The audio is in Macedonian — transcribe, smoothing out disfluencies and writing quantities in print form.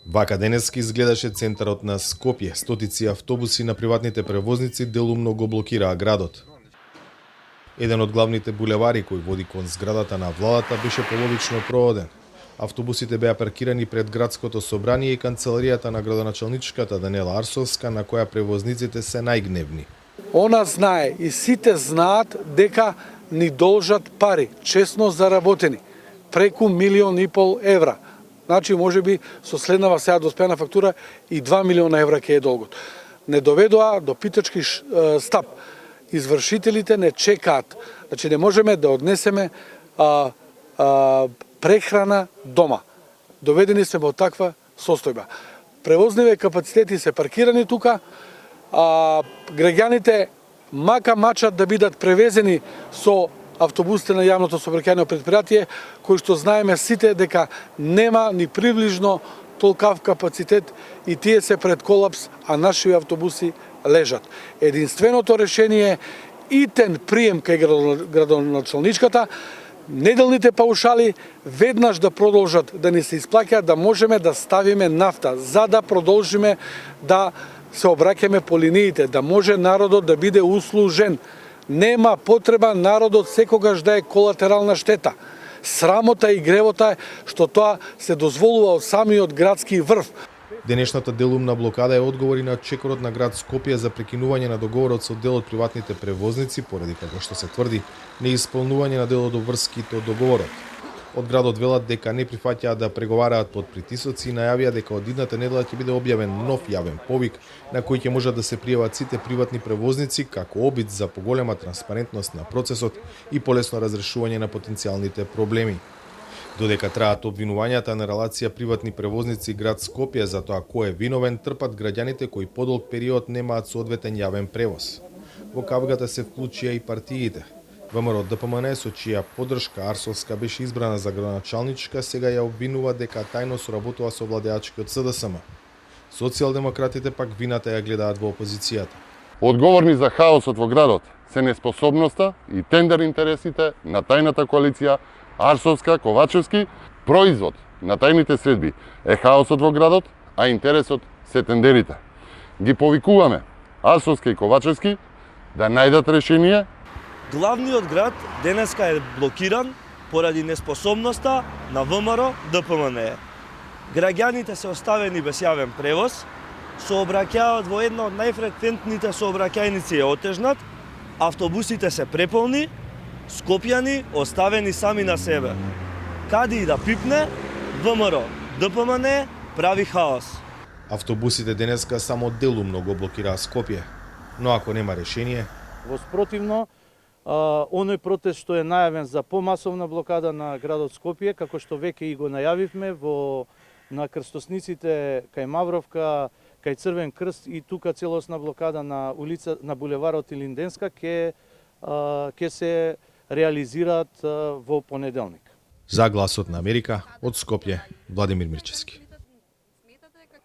Вака денеска изгледаше центарот на Скопје. Стотици автобуси на приватните превозници делумно го блокираа градот. Еден од главните булевари кој води кон зградата на владата беше половично проводен. Автобусите беа паркирани пред градското собрание и канцеларијата на градоначалничката Даниела Арсовска, на која превозниците се најгневни. Она знае и сите знаат дека ни должат пари, честно заработени, преку 1,5 милион евра. Значи, може би, со следнава сега доспеана фактура и 2 милиона евра ке е долгот. Не доведоа до питачки стап. Извршителите не чекаат. Значи, не можеме да однесеме прехрана дома. Доведени сме во таква состојба. Превозниве капацитети се паркирани тука, граѓаните мака мачат да бидат превезени со автобусите на јавното сообраќајно предпријатие, кој што знаеме сите дека нема ни приближно толкав капацитет и тие се пред колапс, а наши автобуси лежат. Единственото решение е итен прием кај градоначалничката, неделните паушали веднаш да продолжат да ни се исплаќаат, да можеме да ставиме нафта, за да продолжиме да се обраќаме по линиите, да може народот да биде услужен. Нема потреба народот секогаш да е колатерална штета. Срамота и гревота е што тоа се дозволува од самиот градски врв. Денешната делумна блокада е одговор на чекорот на град Скопје за прекинување на договорот со дел од приватните превозници, поради како што се тврди, неисполнување на дел од обврските од договорот. Од градот велат дека не прифаќаат да преговараат под притисоци и најавија дека од идната недела ќе биде објавен нов јавен повик на кој ќе можат да се пријават сите приватни превозници како обид за поголема транспарентност на процесот и полесно разрешување на потенцијалните проблеми. Додека траат обвинувањата на релација приватни превозници и град Скопје за тоа кој е виновен, трпат граѓаните кои подолг период немаат соодветен јавен превоз. Во кавгата се вклучија и партиите. ВМРО ДПМН, со чија поддршка Арсовска беше избрана за градоначалничка, сега ја обвинува дека тајно соработува со владеачки од СДСМ. Социјалдемократите пак вината ја гледаат во опозицијата. Одговорни за хаосот во градот се неспособноста и тендер интересите на тајната коалиција Арсовска, Ковачевски. Производ на тајните средби е хаосот во градот, а интересот се тендерите. Ги повикуваме Арсовска и Ковачевски да најдат решение. Главниот град денеска е блокиран поради неспособноста на ВМРО ДПМН. Граѓаните се оставени без јавен превоз, сообраќајат во една од најфреквентните сообраќајници е отежнат, автобусите се преполни, скопјани оставени сами на себе. Каде и да пипне, ВМРО ДПМН прави хаос. Автобусите денеска само делумно го блокираа Скопје, но ако нема решение, во спротивно, оној протест што е најавен за помасовна блокада на градот Скопје, како што веќе и го најавивме на крстосниците кај Мавровка, кај Црвен крст и тука целосна блокада на булеварот Илинденска ќе се реализираат во понеделник. За Гласот на Америка од Скопје, Владимир Мирчевски.